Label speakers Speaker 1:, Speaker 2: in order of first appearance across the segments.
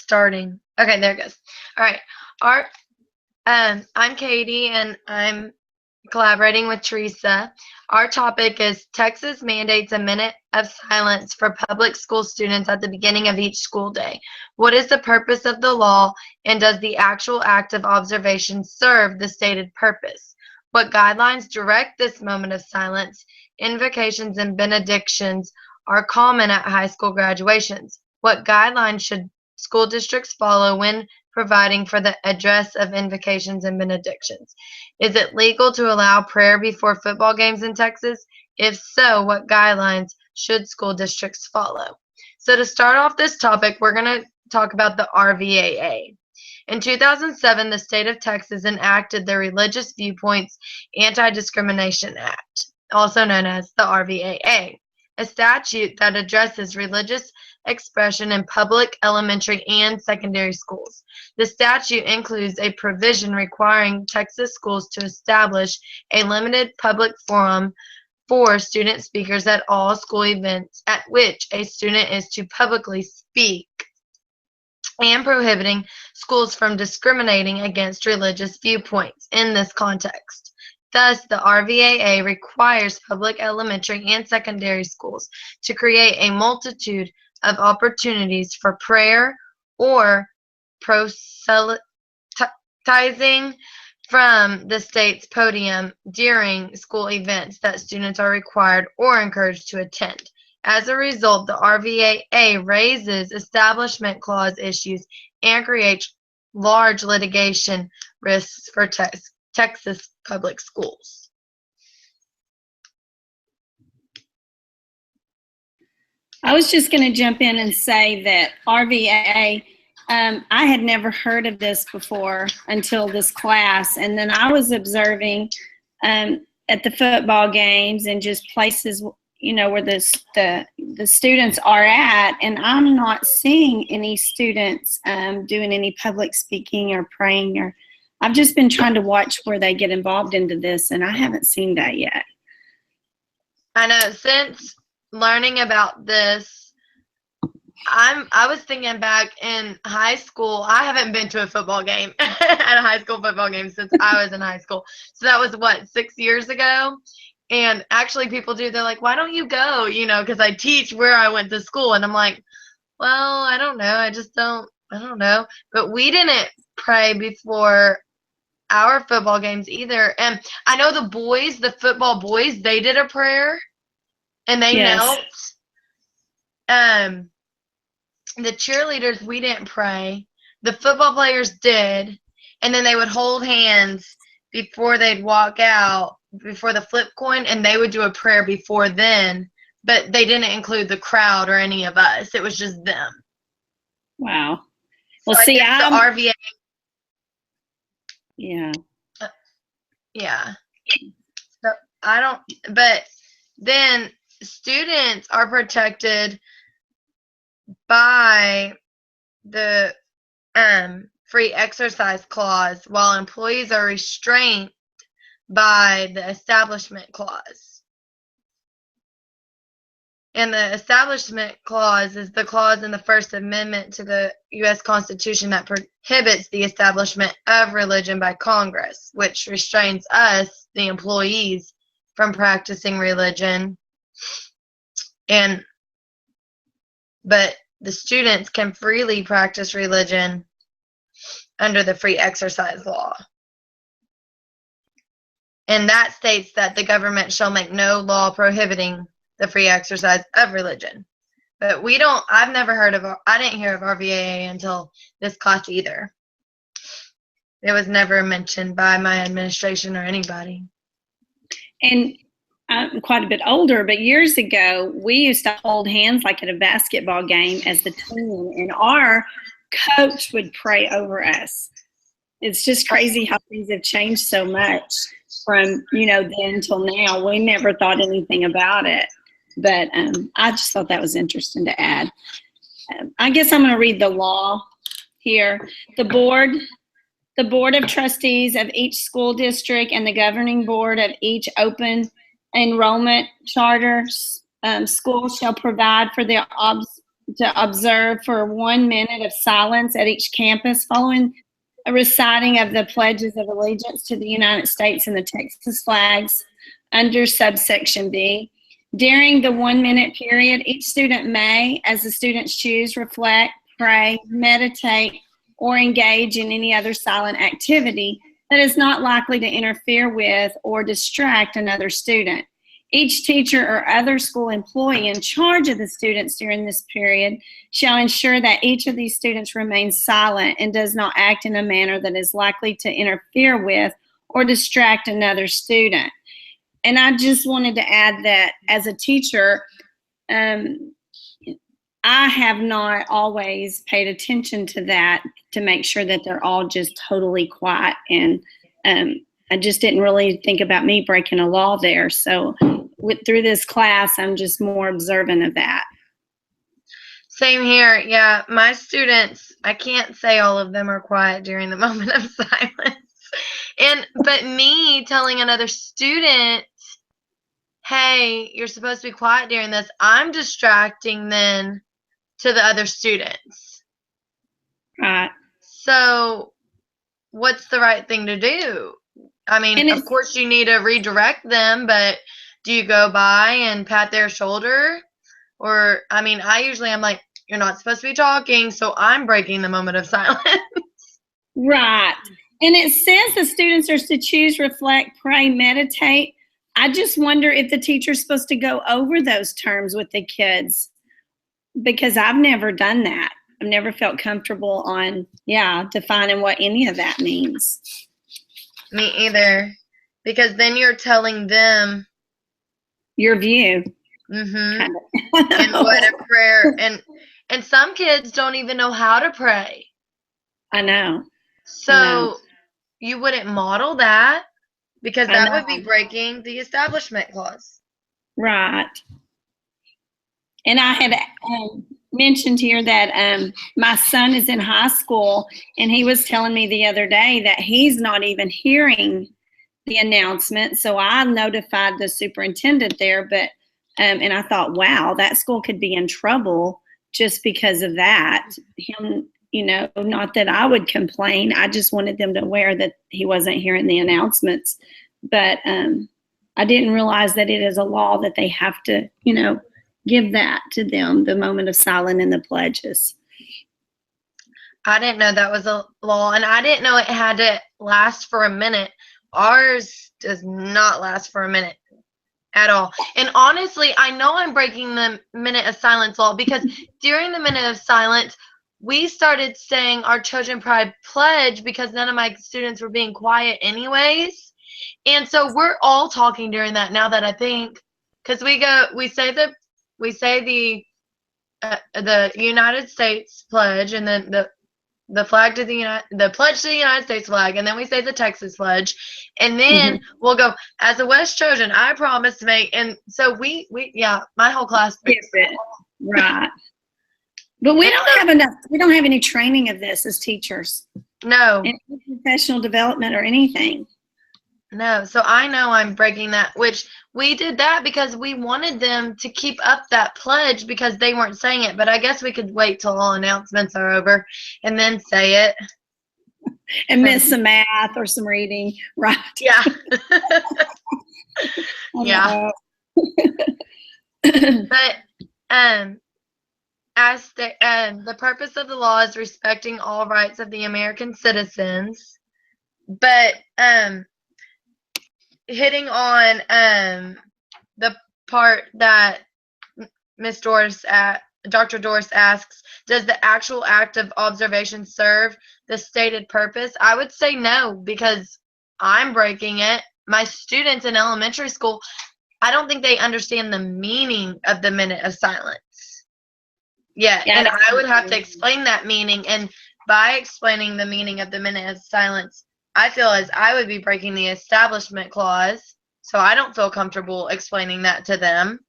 Speaker 1: starting. Okay, there it goes. All right. Our I'm Katie, and I'm collaborating with Teresa. Our topic is Texas mandates a minute of silence for public school students at the beginning of each school day. What is the purpose of the law, and does the actual act of observation serve the stated purpose? What guidelines direct this moment of silence? Invocations and benedictions are common at high school graduations. What guidelines should school districts follow when providing for the address of invocations and benedictions? Is it legal to allow prayer before football games in Texas? If so, what guidelines should school districts follow? So to start off this topic, we're going to talk about the RVAA. In 2007, the state of Texas enacted the Religious Viewpoints Anti-Discrimination Act, also known as the RVAA, a statute that addresses religious expression in public elementary and secondary schools. The statute includes a provision requiring Texas schools to establish a limited public forum for student speakers at all school events at which a student is to publicly speak, and prohibiting schools from discriminating against religious viewpoints in this context. Thus, the RVAA requires public elementary and secondary schools to create a multitude of opportunities for prayer or proselytizing from the state's podium during school events that students are required or encouraged to attend. As a result, the RVAA raises Establishment Clause issues and creates large litigation risks for Texas public schools.
Speaker 2: I was just going to jump in and say that RVAA, I had never heard of this before until this class, and then I was observing at the football games and just places, you know, where the students are at, and I'm not seeing any students doing any public speaking or praying, or I've just been trying to watch where they get involved into this, and I haven't seen that yet.
Speaker 1: I know, since learning about this, I was thinking back in high school. I haven't been to a football game at a high school football game since I was in high school. So that was what, 6 years ago? And actually people do, they're like, why don't you go? You know, because I teach where I went to school. And I'm like, well, I don't know. I don't know. But we didn't pray before our football games either. And I know the football boys, they did a prayer and they knelt. The cheerleaders, we didn't pray. The football players did. And then they would hold hands before they'd walk out, before the flip coin, and they would do a prayer before then, but they didn't include the crowd or any of us. It was just them.
Speaker 2: Wow. Well,
Speaker 1: so
Speaker 2: see,
Speaker 1: I'm the RVA.
Speaker 2: Yeah.
Speaker 1: Yeah. So I don't, but then students are protected by the free exercise clause, while employees are restrained by the Establishment Clause. And the Establishment Clause is the clause in the First Amendment to the U.S. Constitution that prohibits the establishment of religion by Congress, which restrains us, the employees, from practicing religion. But the students can freely practice religion under the free exercise law. And that states that the government shall make no law prohibiting the free exercise of religion. But I didn't hear of RVAA until this class either. It was never mentioned by my administration or anybody.
Speaker 2: And I'm quite a bit older, but years ago, we used to hold hands like at a basketball game as the team, and our coach would pray over us. It's just crazy how things have changed so much from, then till now. We never thought anything about it, but I just thought that was interesting to add. I guess I'm going to read the law here. The board of trustees of each school district and the governing board of each open enrollment charter school shall provide for the to observe for 1 minute of silence at each campus following a reciting of the pledges of allegiance to the United States and the Texas flags under subsection B. During the 1 minute period, each student may, as the students choose, reflect, pray, meditate, or engage in any other silent activity that is not likely to interfere with or distract another student. Each teacher or other school employee in charge of the students during this period shall ensure that each of these students remains silent and does not act in a manner that is likely to interfere with or distract another student. And I just wanted to add that as a teacher, I have not always paid attention to that to make sure that they're all just totally quiet. And I just didn't really think about me breaking a law there. So through this class, I'm just more observant of that.
Speaker 1: Same here. Yeah, my students, I can't say all of them are quiet during the moment of silence. But me telling another student, hey, you're supposed to be quiet during this, I'm distracting them to the other students.
Speaker 2: Right.
Speaker 1: So what's the right thing to do? I mean, of course you need to redirect them, but do you go by and pat their shoulder? Or, I mean, I'm like, you're not supposed to be talking, so I'm breaking the moment of silence.
Speaker 2: Right. And it says the students are to choose, reflect, pray, meditate. I just wonder if the teacher's supposed to go over those terms with the kids, because I've never done that. I've never felt comfortable on, defining what any of that means.
Speaker 1: Me either. Because then you're telling them
Speaker 2: your view.
Speaker 1: Mm-hmm. Kind of. And what a prayer. And some kids don't even know how to pray.
Speaker 2: I know.
Speaker 1: So you wouldn't model that, because that would be breaking the Establishment Clause.
Speaker 2: Right. And I had mentioned here that my son is in high school, and he was telling me the other day that he's not even hearing the announcement. So I notified the superintendent there, but and I thought, wow, that school could be in trouble just because of that. Him, not that I would complain. I just wanted them to aware that he wasn't hearing the announcements. But I didn't realize that it is a law that they have to, give that to them, the moment of silence and the pledges.
Speaker 1: I didn't know that was a law, and I didn't know it had to last for a minute. Ours does not last for a minute at all. And honestly, I know I'm breaking the minute of silence law, because during the minute of silence, we started saying our Trojan Pride pledge because none of my students were being quiet anyways. And so we're all talking during that, now that I think, because we say the United States pledge, and then the flag to the pledge to the United States flag, and then we say the Texas pledge, and then we'll go, as a West Trojan, I promise to make, and so we my whole class breaks it.
Speaker 2: Right. But we don't have any training of this as teachers.
Speaker 1: No.
Speaker 2: Any professional development or anything.
Speaker 1: No, so I know I'm breaking that, which we did that because we wanted them to keep up that pledge because they weren't saying it. But I guess we could wait till all announcements are over and then say it.
Speaker 2: And miss some math or some reading, right?
Speaker 1: Yeah. Yeah. But as the purpose of the law is respecting all rights of the American citizens, but hitting on the part that Dr. Doris asks, does the actual act of observation serve the stated purpose? I would say no, because I'm breaking it. My students in elementary school, I don't think they understand the meaning of the minute of silence. Yeah, and I would have to explain that meaning, and by explaining the meaning of the minute of silence, I feel as I would be breaking the Establishment Clause, so I don't feel comfortable explaining that to them.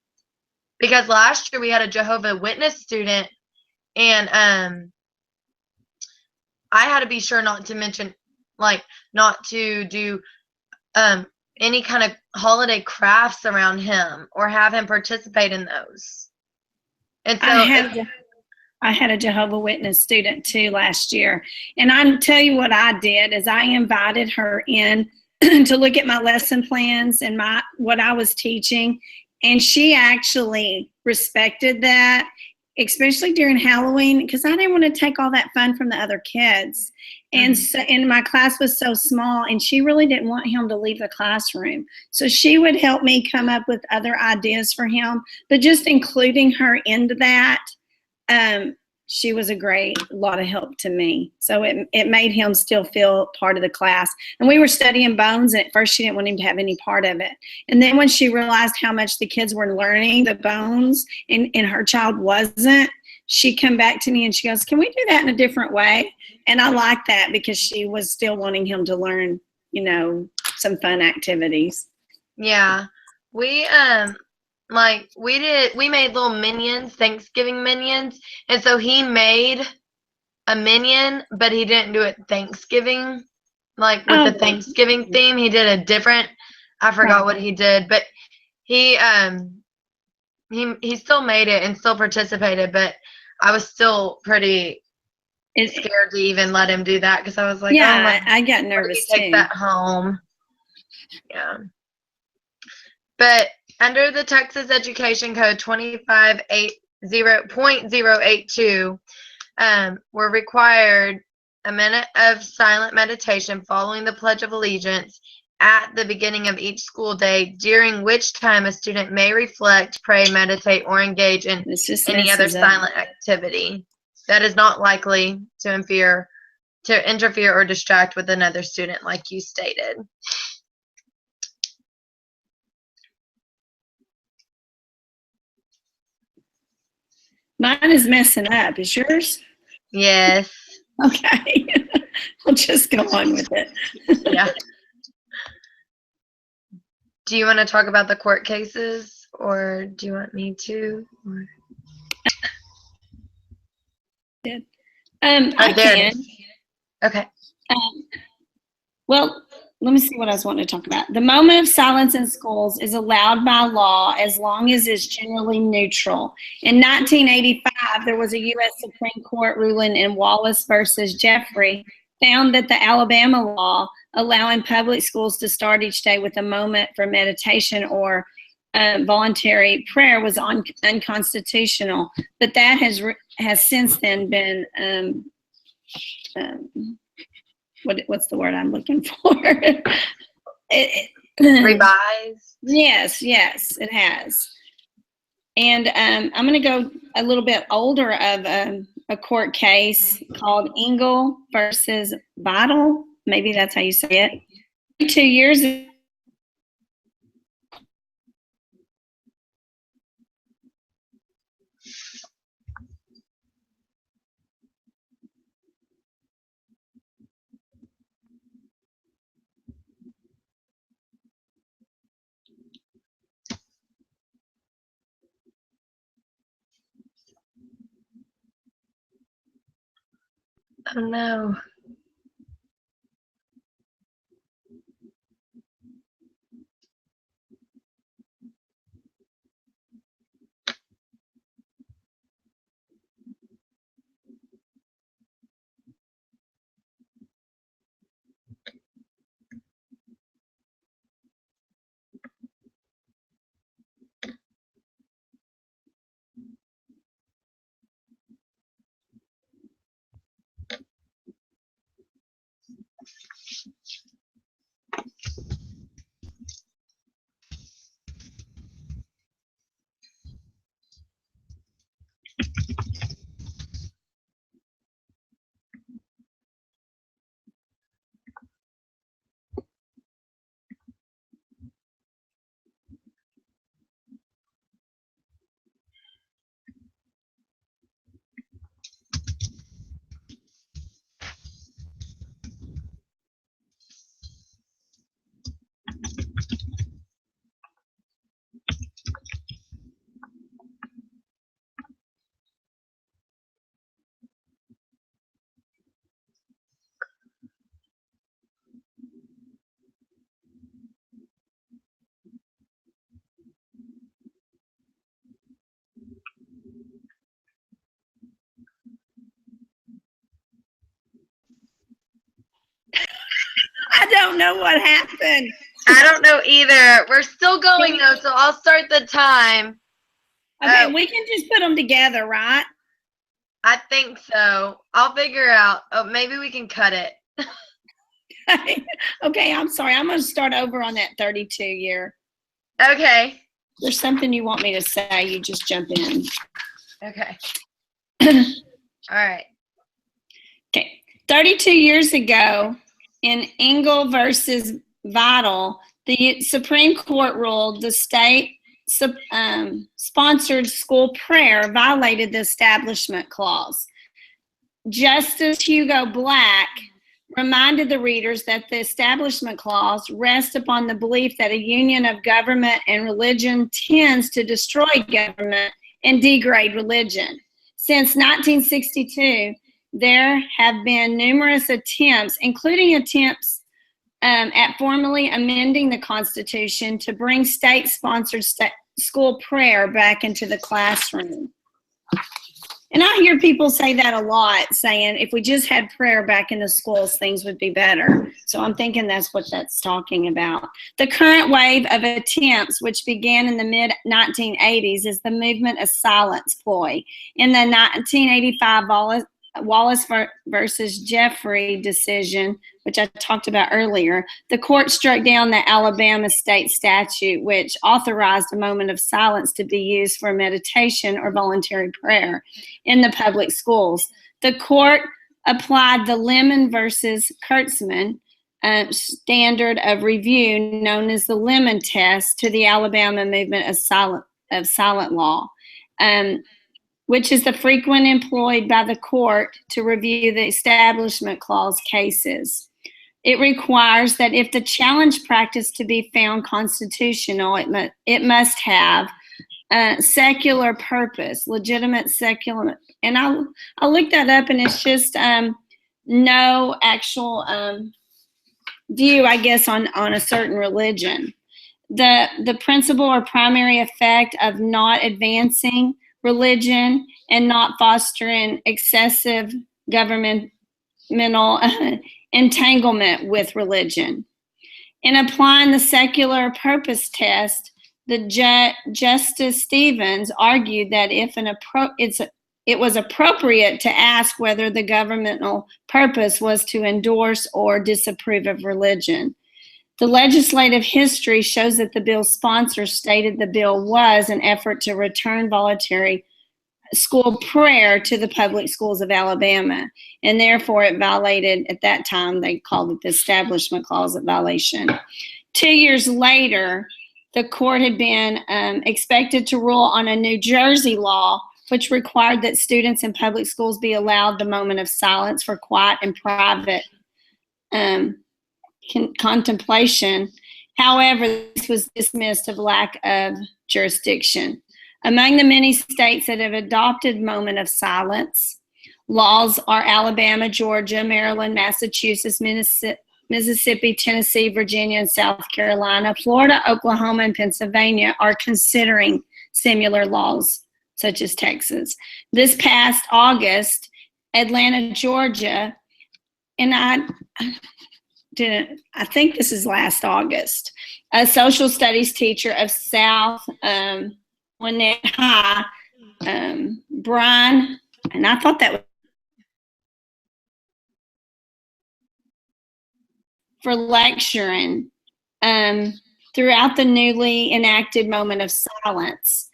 Speaker 1: Because last year we had a Jehovah's Witness student, and I had to be sure not to mention, not to do any kind of holiday crafts around him or have him participate in those. And so
Speaker 2: I had a Jehovah Witness student too last year. And I tell you what I did is I invited her in to look at my lesson plans and what I was teaching. And she actually respected that, especially during Halloween, because I didn't want to take all that fun from the other kids. And so, and my class was so small, and she really didn't want him to leave the classroom. So she would help me come up with other ideas for him, but just including her into that, she was a lot of help to me. So it made him still feel part of the class. And we were studying bones, and at first she didn't want him to have any part of it. And then when she realized how much the kids were learning the bones and her child wasn't, she come back to me and she goes, "Can we do that in a different way?" And I like that because she was still wanting him to learn, you know, some fun activities.
Speaker 1: Yeah. We we made little minions, Thanksgiving minions, and so he made a minion, but he didn't do it Thanksgiving, like with the Thanksgiving theme. He did a different, I forgot what he did, but he still made it and still participated, but I was still pretty scared to even let him do that because I was like,
Speaker 2: yeah,
Speaker 1: oh my,
Speaker 2: I got nervous too.
Speaker 1: Take that home. Yeah. But under the Texas Education Code 2580.082, we're required a minute of silent meditation following the Pledge of Allegiance at the beginning of each school day, during which time a student may reflect, pray, meditate, or engage in any other silent activity that is not likely to interfere or distract with another student, like you stated.
Speaker 2: Mine is messing up. Is yours?
Speaker 1: Yes.
Speaker 2: Okay. We'll just go on with it.
Speaker 1: Yeah. Do you want to talk about the court cases, or do you want me to?
Speaker 2: I can.
Speaker 1: Okay.
Speaker 2: Well, let me see what I was wanting to talk about. The moment of silence in schools is allowed by law as long as it's generally neutral. In 1985, there was a U.S. Supreme Court ruling in Wallace versus Jeffrey found that the Alabama law allowing public schools to start each day with a moment for meditation or voluntary prayer was unconstitutional. But that has since then been what's the word I'm looking for?
Speaker 1: Revised.
Speaker 2: Yes, it has. And I'm going to go a little bit older of a court case called Engel versus Vital. Maybe that's how you say it. 2 years ago.
Speaker 1: Oh no.
Speaker 2: don't know what happened.
Speaker 1: I don't know either. We're still going though, so I'll start the time.
Speaker 2: Okay, we can just put them together, right?
Speaker 1: I think so. I'll figure out. Oh, maybe we can cut it.
Speaker 2: Okay, I'm sorry. I'm going to start over on that 32 year.
Speaker 1: Okay.
Speaker 2: There's something you want me to say, you just jump in.
Speaker 1: Okay. All right.
Speaker 2: Okay. 32 years ago, in Engel versus Vital, the Supreme Court ruled the state sponsored school prayer violated the Establishment Clause. Justice Hugo Black reminded the readers that the Establishment Clause rests upon the belief that a union of government and religion tends to destroy government and degrade religion. Since 1962, there have been numerous attempts, including attempts at formally amending the Constitution to bring state-sponsored school prayer back into the classroom. And I hear people say that a lot, saying if we just had prayer back in the schools, things would be better. So I'm thinking that's what that's talking about. The current wave of attempts, which began in the mid-1980s, is the movement of silence ploy. In the 1985 Wallace versus Jeffrey decision, which I talked about earlier, the court struck down the Alabama state statute, which authorized a moment of silence to be used for meditation or voluntary prayer in the public schools. The court applied the Lemon versus Kurtzman standard of review, known as the Lemon test, to the Alabama movement of silent law, which is the frequent employed by the court to review the Establishment Clause cases. It requires that if the challenge practice to be found constitutional, it must have secular purpose, legitimate secular. And I looked that up, and it's just no actual view, I guess, on a certain religion. The principle or primary effect of not advancing religion and not fostering excessive governmental entanglement with religion. In applying the secular purpose test, the Justice Stevens argued that if it was appropriate to ask whether the governmental purpose was to endorse or disapprove of religion. The legislative history shows that the bill's sponsors stated the bill was an effort to return voluntary school prayer to the public schools of Alabama, and therefore it violated, at that time, they called it the Establishment Clause violation. 2 years later, the court had been expected to rule on a New Jersey law which required that students in public schools be allowed the moment of silence for quiet and private contemplation. However, this was dismissed of lack of jurisdiction. Among the many states that have adopted moment of silence laws are Alabama, Georgia, Maryland, Massachusetts, Mississippi, Tennessee, Virginia, and South Carolina. Florida, Oklahoma, and Pennsylvania are considering similar laws, such as Texas. This past August, Atlanta, Georgia, and I think this is last August, a social studies teacher of South Gwinnett High, Brian, and I thought that was for lecturing throughout the newly enacted moment of silence.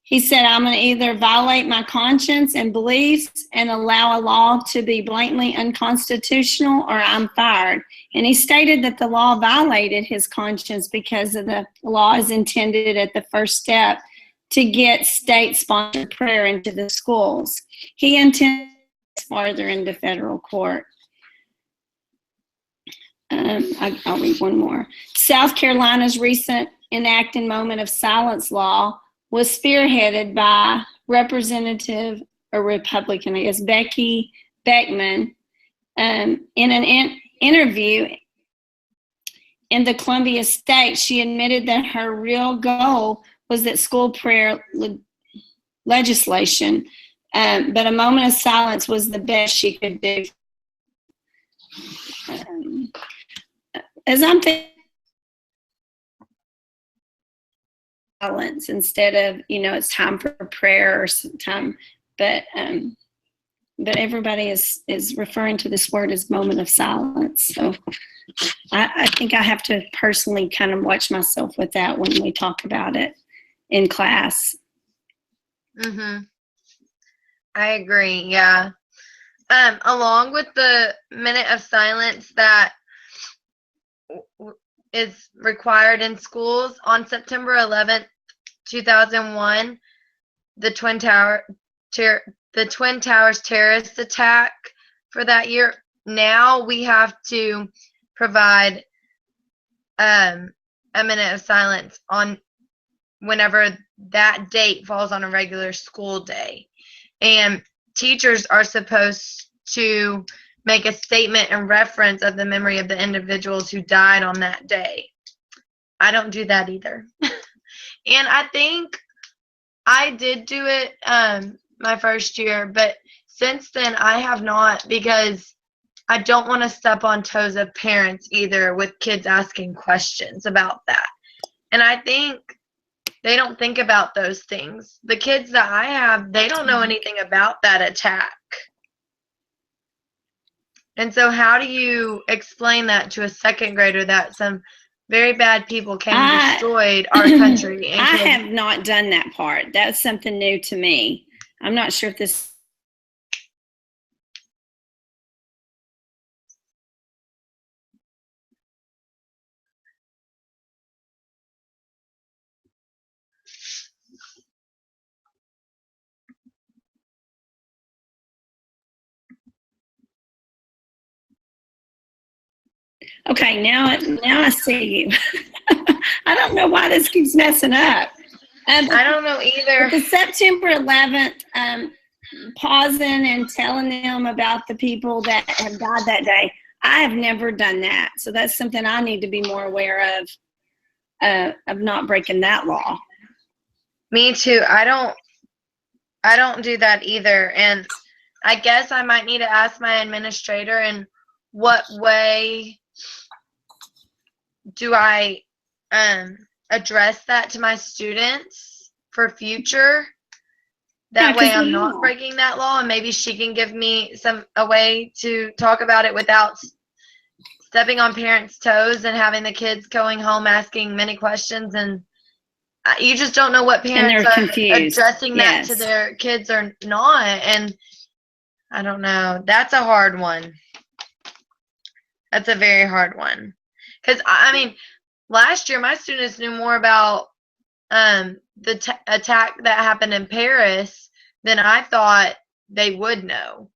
Speaker 2: He said, I'm going to either violate my conscience and beliefs and allow a law to be blatantly unconstitutional, or I'm fired. And he stated that the law violated his conscience because of the law is intended at the first step to get state-sponsored prayer into the schools. He intends farther into federal court. I'll read one more. South Carolina's recent enacted moment of silence law was spearheaded by Representative, or Republican, I guess, Becky Beckman. In an interview in the Columbia State, she admitted that her real goal was that school prayer legislation, but a moment of silence was the best she could do. as I'm thinking silence instead of, it's time for prayer or time, but everybody is referring to this word as moment of silence. So I think I have to personally kind of watch myself with that when we talk about it in class.
Speaker 1: I agree. Yeah. Along with the minute of silence that is required in schools, on September 11th, 2001, the Twin Towers terrorist attack for that year. Now we have to provide a minute of silence on whenever that date falls on a regular school day. And teachers are supposed to make a statement in reference of the memory of the individuals who died on that day. I don't do that either. And I think I did do it my first year, but since then I have not, because I don't want to step on toes of parents either with kids asking questions about that. And I think they don't think about those things. The kids that I have, they don't know anything about that attack. And so how do you explain that to a second grader that some very bad people came and destroyed our country? And
Speaker 2: I have not done that part. That's something new to me. I'm not sure if this. Okay, now I see you. I don't know why this keeps messing up.
Speaker 1: I don't know either.
Speaker 2: The September 11th, pausing and telling them about the people that have died that day. I have never done that, so that's something I need to be more aware of not breaking that law.
Speaker 1: Me too. I don't do that either, and I guess I might need to ask my administrator in what way do I address that to my students for future. That way I'm not breaking that law, and maybe she can give me a way to talk about it without stepping on parents' toes and having the kids going home asking many questions, and you just don't know what parents are
Speaker 2: confused.
Speaker 1: Addressing that to their kids or not. And I don't know. That's a hard one. That's a very hard one. Because, I mean, last year my students knew more about the attack that happened in Paris than I thought they would know.